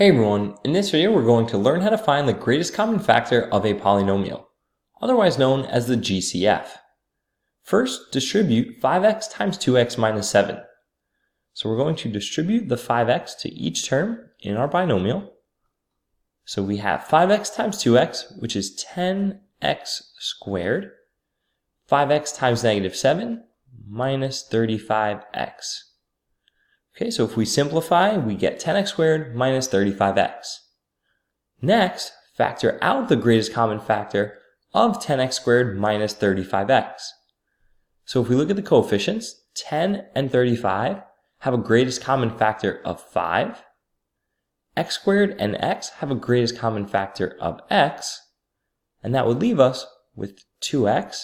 Hey everyone, in this video we're going to learn how to find the greatest common factor of a polynomial, otherwise known as the GCF. First, distribute 5x times 2x minus 7. So we're going to distribute the 5x to each term in our binomial. So we have 5x times 2x, which is 10x squared, 5x times negative 7 minus 35x. Okay, so if we simplify, we get 10x squared minus 35x. Next, factor out the greatest common factor of 10x squared minus 35x. So if we look at the coefficients, 10 and 35 have a greatest common factor of 5. X squared and x have a greatest common factor of x. And that would leave us with 2x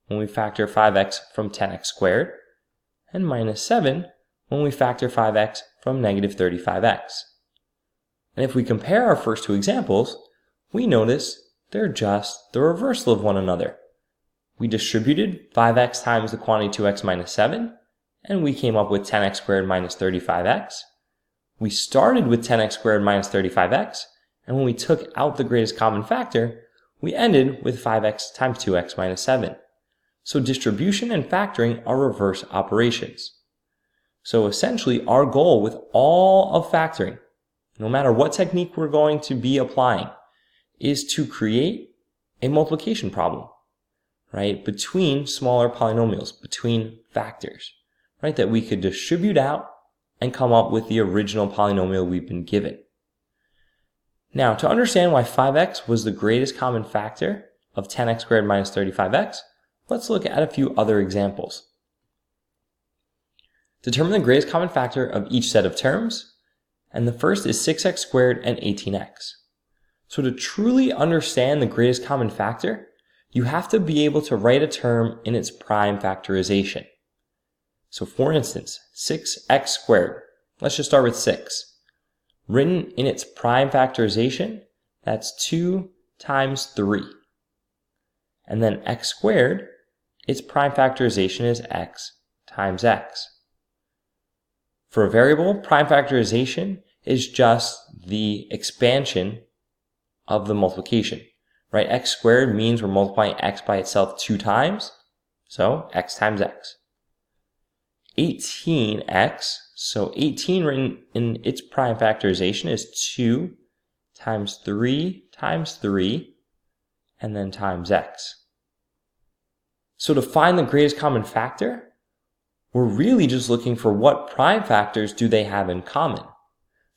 when we factor 5x from 10x squared, and minus 7 when we factor 5x from negative 35x. And if we compare our first two examples, we notice they're just the reversal of one another. We distributed 5x times the quantity 2x minus 7, and we came up with 10x squared minus 35x. We started with 10x squared minus 35x, and when we took out the greatest common factor, we ended with 5x times 2x minus 7. So distribution and factoring are reverse operations. So essentially, our goal with all of factoring, no matter what technique we're going to be applying, is to create a multiplication problem, right, between smaller polynomials, between factors, right, that we could distribute out and come up with the original polynomial we've been given. Now, to understand why 5x was the greatest common factor of 10x squared minus 35x, let's look at a few other examples. Determine the greatest common factor of each set of terms, and the first is 6x squared and 18x. So to truly understand the greatest common factor, you have to be able to write a term in its prime factorization. So for instance, 6x squared, let's just start with 6. Written in its prime factorization, that's 2 times 3. And then x squared, its prime factorization is x times x. For a variable, prime factorization is just the expansion of the multiplication, right? X squared means we're multiplying x by itself 2 times, so x times x. 18x, so 18 written in its prime factorization is 2 times 3 times 3, and then times x. So to find the greatest common factor, we're really just looking for what prime factors do they have in common.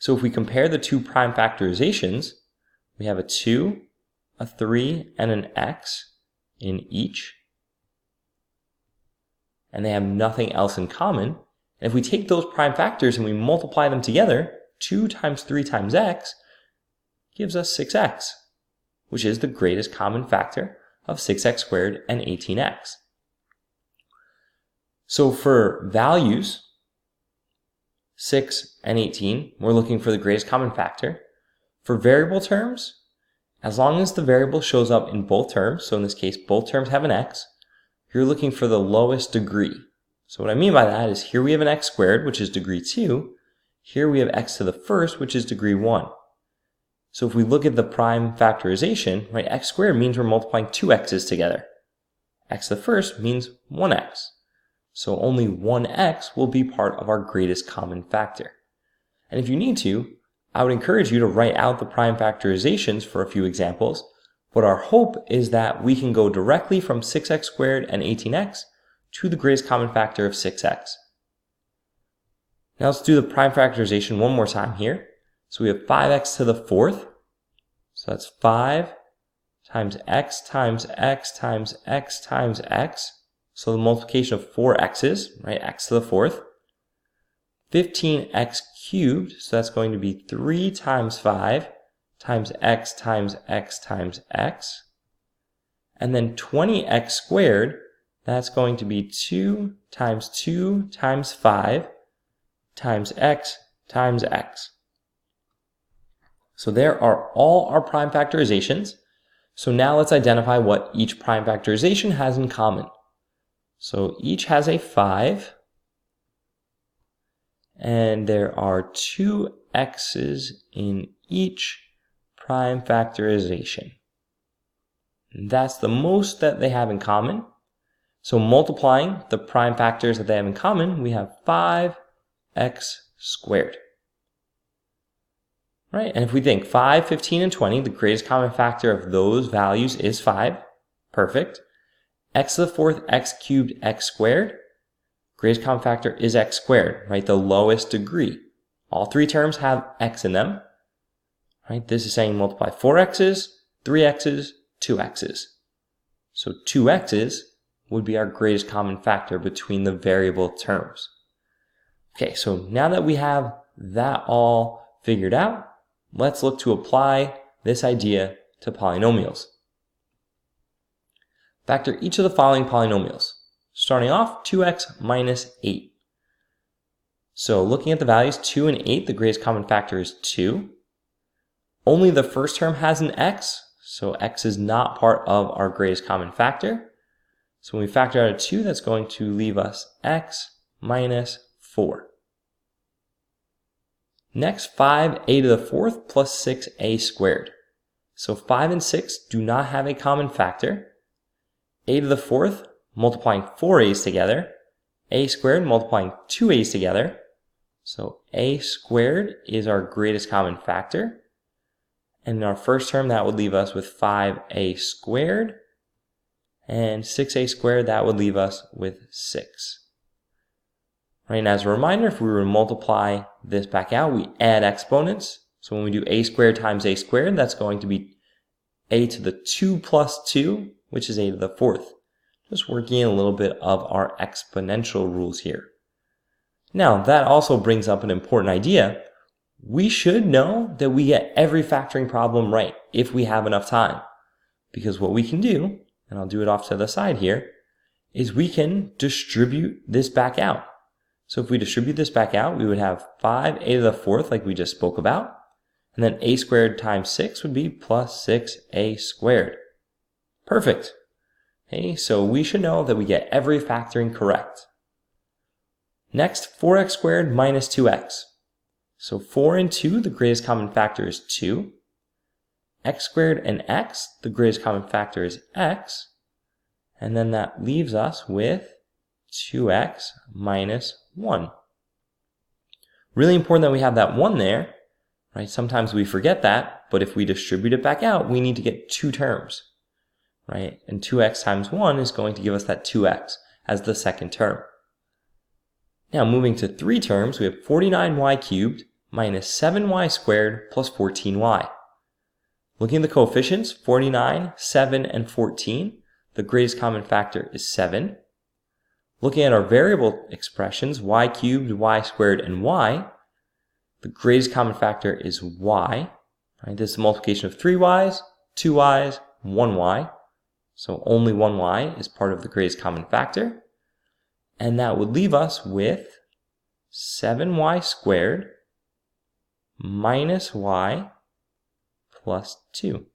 So if we compare the two prime factorizations, we have a 2, a 3, and an x in each. And they have nothing else in common. And if we take those prime factors and we multiply them together, 2 times 3 times x gives us 6x, which is the greatest common factor of 6x squared and 18x. So for values, 6 and 18, we're looking for the greatest common factor. For variable terms, as long as the variable shows up in both terms, so in this case both terms have an x, you're looking for the lowest degree. So what I mean by that is here we have an x squared, which is degree 2. Here we have x to the first, which is degree 1. So if we look at the prime factorization, right, x squared means we're multiplying 2 x's together. X to the first means 1x. So only 1x will be part of our greatest common factor. And if you need to, I would encourage you to write out the prime factorizations for a few examples, but our hope is that we can go directly from 6x squared and 18x to the greatest common factor of 6x. Now let's do the prime factorization one more time here. So we have 5x to the fourth, so that's 5 times x times x times x times x. So the multiplication of 4 x's, right, x to the fourth. 15x cubed, so that's going to be 3 times 5 times x times x times x. And then 20x squared, that's going to be 2 times 5 times x times x. So there are all our prime factorizations. So now let's identify what each prime factorization has in common. So each has a 5, and there are 2 x's in each prime factorization. And that's the most that they have in common. So multiplying the prime factors that they have in common, we have 5x squared. Right, and if we think 5, 15, and 20, the greatest common factor of those values is 5. Perfect. X to the fourth, x cubed, x squared. Greatest common factor is x squared, right? The lowest degree. All 3 terms have x in them. Right? This is saying multiply 4 x's, 3 x's, 2 x's. So 2 x's would be our greatest common factor between the variable terms. Okay, so now that we have that all figured out, let's look to apply this idea to polynomials. Factor each of the following polynomials. Starting off, 2x minus 8. So looking at the values 2 and 8, the greatest common factor is 2. Only the first term has an x, so x is not part of our greatest common factor. So when we factor out a 2, that's going to leave us x minus 4. Next, 5a to the fourth plus 6a squared. So 5 and 6 do not have a common factor. A to the fourth, multiplying 4a's together. A squared multiplying 2a's together. So a squared is our greatest common factor. And in our first term, that would leave us with 5a squared. And 6a squared, that would leave us with 6. Right, and as a reminder, if we were to multiply this back out, we add exponents. So when we do a squared times a squared, that's going to be a to the 2 plus 2, which is a to the fourth. Just working in a little bit of our exponential rules here. Now, that also brings up an important idea. We should know that we get every factoring problem right if we have enough time. Because what we can do, and I'll do it off to the side here, is we can distribute this back out. So if we distribute this back out, we would have 5a to the fourth like we just spoke about. And then a squared times 6 would be plus 6a squared. Perfect. Okay, so we should know that we get every factoring correct. Next, 4x squared minus 2x. So 4 and 2, the greatest common factor is 2. X squared and x, the greatest common factor is x. And then that leaves us with 2x minus 1. Really important that we have that 1 there, right? Sometimes we forget that, but if we distribute it back out, we need to get 2 terms, right? And 2x times 1 is going to give us that 2x as the second term. Now moving to 3 terms, we have 49y cubed minus 7y squared plus 14y. Looking at the coefficients, 49, 7, and 14, the greatest common factor is 7. Looking at our variable expressions, y cubed, y squared, and y, the greatest common factor is y. Right? This is a multiplication of 3y's, 2y's, 1y. So only 1y is part of the greatest common factor. And that would leave us with 7y squared minus y plus 2.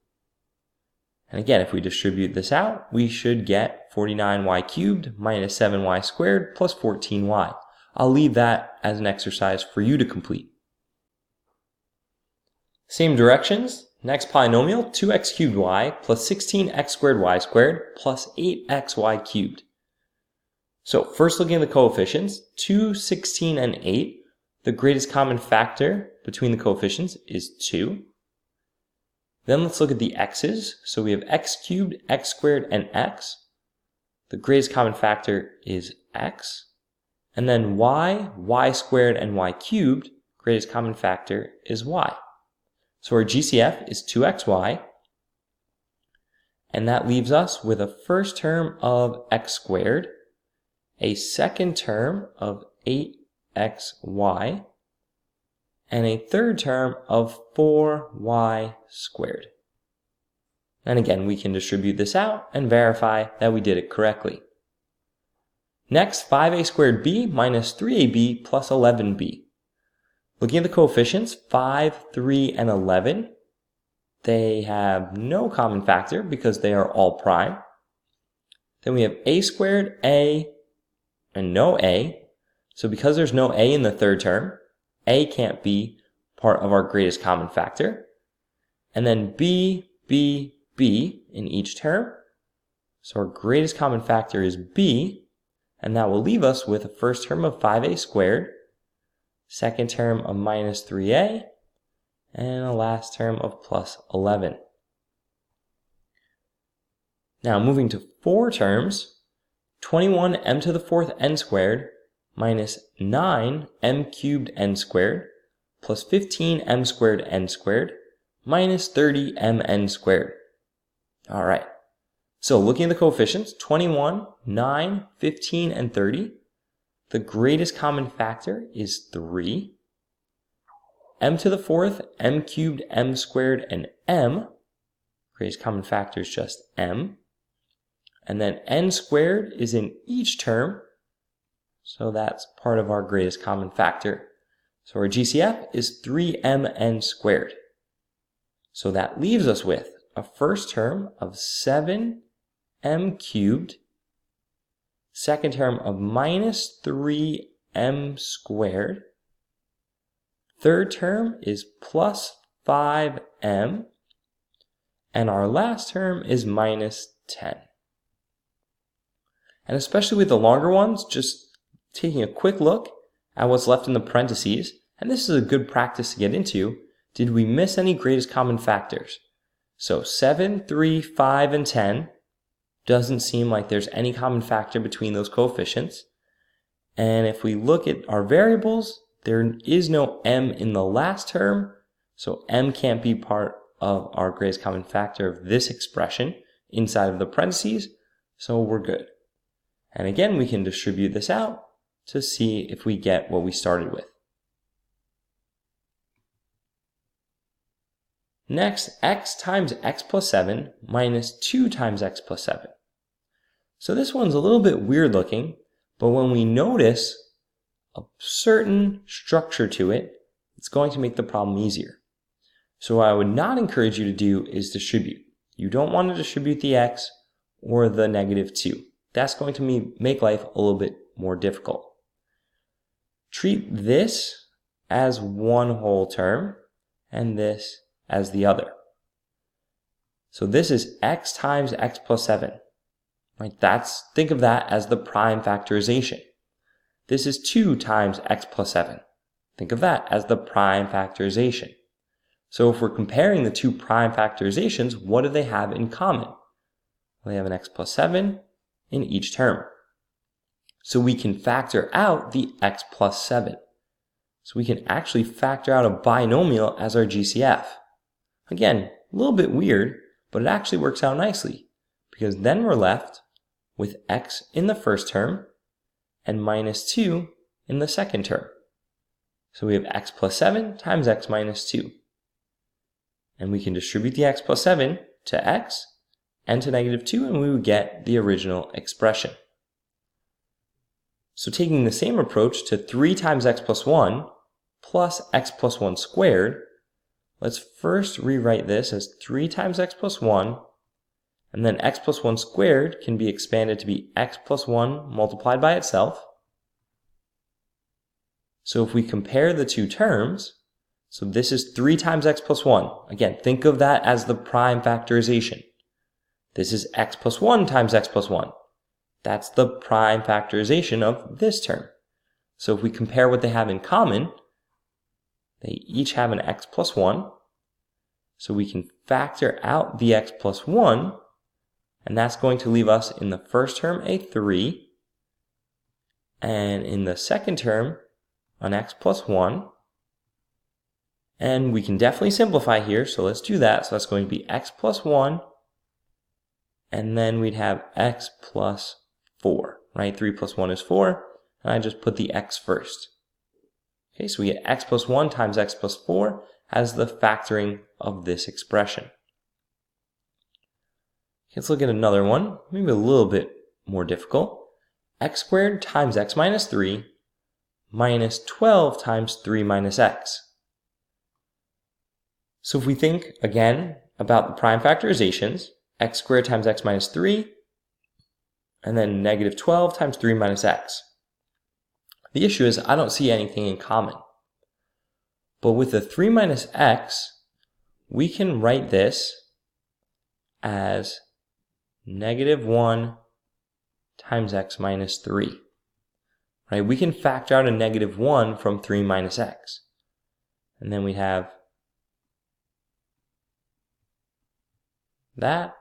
And again, if we distribute this out, we should get 49y cubed minus 7y squared plus 14y. I'll leave that as an exercise for you to complete. Same directions. Next polynomial, 2x cubed y plus 16x squared y squared plus 8xy cubed. So first looking at the coefficients, 2, 16, and 8, the greatest common factor between the coefficients is 2. Then let's look at the x's. So we have x cubed, x squared, and x. The greatest common factor is x. And then y, y squared, and y cubed, greatest common factor is y. So our GCF is 2xy. And that leaves us with a first term of x squared, a second term of 8xy, and a third term of 4y squared. And again, we can distribute this out and verify that we did it correctly. Next, 5a squared b minus 3ab plus 11b. Looking at the coefficients, 5, 3, and 11, they have no common factor because they are all prime. Then we have a squared, a, and no a. So because there's no a in the third term, a can't be part of our greatest common factor. And then b, b, b in each term. So our greatest common factor is b, and that will leave us with a first term of 5a squared, second term of minus 3a, and a last term of plus 11. Now moving to 4 terms, 21m to the 4th n squared minus 9m cubed n squared plus 15m squared n squared minus 30mn squared. All right, so looking at the coefficients, 21, 9, 15, and 30, the greatest common factor is 3. M to the 4th, m cubed, m squared, and m. Greatest common factor is just m. And then n squared is in each term, so that's part of our greatest common factor. So our GCF is 3mn squared. So that leaves us with a first term of 7m cubed, second term of minus 3m squared, third term is plus 5m, and our last term is minus 10. And especially with the longer ones, just taking a quick look at what's left in the parentheses, and this is a good practice to get into, did we miss any greatest common factors? So 7, 3, 5, and 10 doesn't seem like there's any common factor between those coefficients. And if we look at our variables, there is no m in the last term, so m can't be part of our greatest common factor of this expression inside of the parentheses, so we're good. And again, we can distribute this out to see if we get what we started with. Next, x times x plus 7 minus 2 times x plus 7. So this one's a little bit weird looking, but when we notice a certain structure to it, it's going to make the problem easier. So what I would not encourage you to do is distribute. You don't want to distribute the x or the negative 2. That's going to make life a little bit more difficult. Treat this as one whole term and this as the other. So this is x times x plus 7. Right? Think of that as the prime factorization. This is 2 times x plus 7. Think of that as the prime factorization. So if we're comparing the two prime factorizations, what do they have in common? Well, they have an x plus 7 in each term. So we can factor out the x plus 7. So we can actually factor out a binomial as our GCF. Again, a little bit weird, but it actually works out nicely, because then we're left with x in the first term and minus 2 in the second term. So we have x plus 7 times x minus 2. And we can distribute the x plus 7 to x and to negative 2, and we would get the original expression. So taking the same approach to 3 times x plus 1 plus x plus 1 squared, let's first rewrite this as 3 times x plus 1, and then x plus 1 squared can be expanded to be x plus 1 multiplied by itself. So if we compare the two terms, so this is 3 times x plus 1. Again, think of that as the prime factorization. This is x plus 1 times x plus 1. That's the prime factorization of this term. So if we compare what they have in common, they each have an x plus 1. So we can factor out the x plus 1, and that's going to leave us in the first term a 3, and in the second term an x plus 1. And we can definitely simplify here, so let's do that. So that's going to be x plus 1, and then we'd have x plus 4, right? 3 plus 1 is 4, and I just put the x first. Okay, so we get x plus 1 times x plus 4 as the factoring of this expression. Okay, let's look at another one, maybe a little bit more difficult. X squared times x minus 3 minus 12 times 3 minus x. So if we think, again, about the prime factorizations, x squared times x minus 3, and then negative 12 times 3 minus x. The issue is I don't see anything in common. But with the 3 minus x, we can write this as negative 1 times x minus 3. Right? We can factor out a negative 1 from 3 minus x. And then we have that,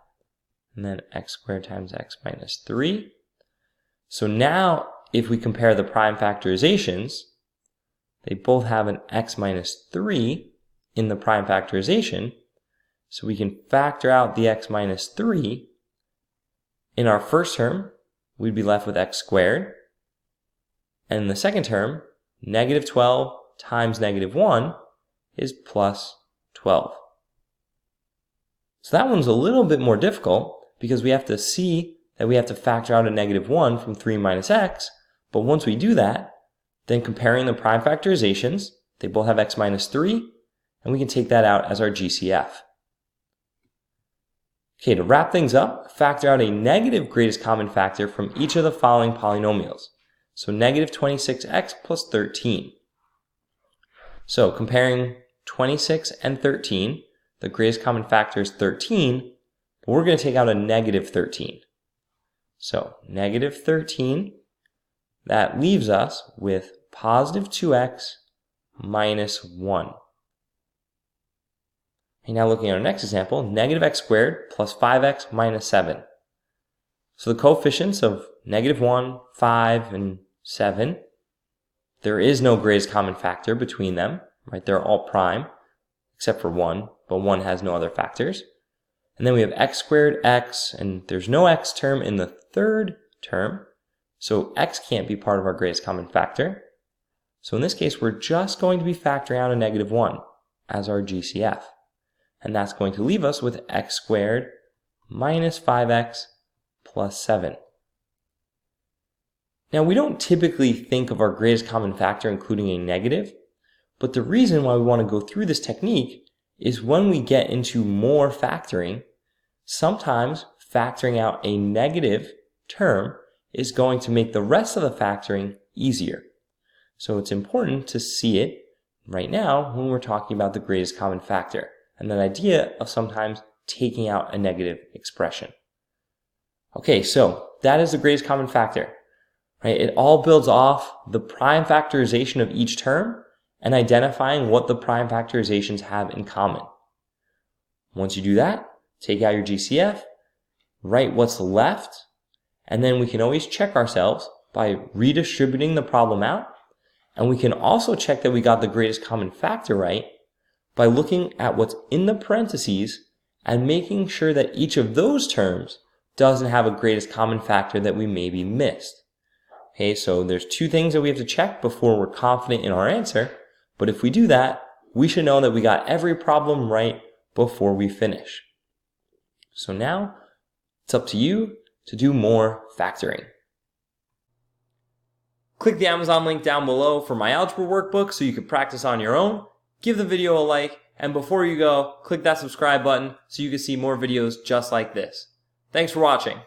and then x squared times x minus 3. So now, if we compare the prime factorizations, they both have an x minus 3 in the prime factorization, so we can factor out the x minus 3. In our first term, we'd be left with x squared, and in the second term, negative 12 times negative 1 is plus 12. So that one's a little bit more difficult because we have to see that we have to factor out a negative 1 from 3 minus x, but once we do that, then comparing the prime factorizations, they both have x minus 3, and we can take that out as our GCF. Okay, to wrap things up, factor out a negative greatest common factor from each of the following polynomials. So negative 26x plus 13. So comparing 26 and 13, the greatest common factor is 13, but we're going to take out a negative 13. So negative 13, that leaves us with positive 2x minus 1. And now looking at our next example, negative x squared plus 5x minus 7. So the coefficients of negative 1, 5, and 7, there is no greatest common factor between them, right? They're all prime, except for 1, but 1 has no other factors. And then we have x squared, x, and there's no x term in the third term, so x can't be part of our greatest common factor. So in this case, we're just going to be factoring out a negative 1 as our GCF. And that's going to leave us with x squared minus 5x plus 7. Now, we don't typically think of our greatest common factor including a negative, but the reason why we want to go through this technique is when we get into more factoring, sometimes factoring out a negative term is going to make the rest of the factoring easier. So it's important to see it right now when we're talking about the greatest common factor, and that idea of sometimes taking out a negative expression. Okay, so that is the greatest common factor. Right? It all builds off the prime factorization of each term and identifying what the prime factorizations have in common. Once you do that, take out your GCF, write what's left, and then we can always check ourselves by redistributing the problem out, and we can also check that we got the greatest common factor right by looking at what's in the parentheses and making sure that each of those terms doesn't have a greatest common factor that we maybe missed. Okay, so there's two things that we have to check before we're confident in our answer, but if we do that, we should know that we got every problem right before we finish. So now, it's up to you to do more factoring. Click the Amazon link down below for my algebra workbook so you can practice on your own. Give the video a like, and before you go, click that subscribe button so you can see more videos just like this. Thanks for watching.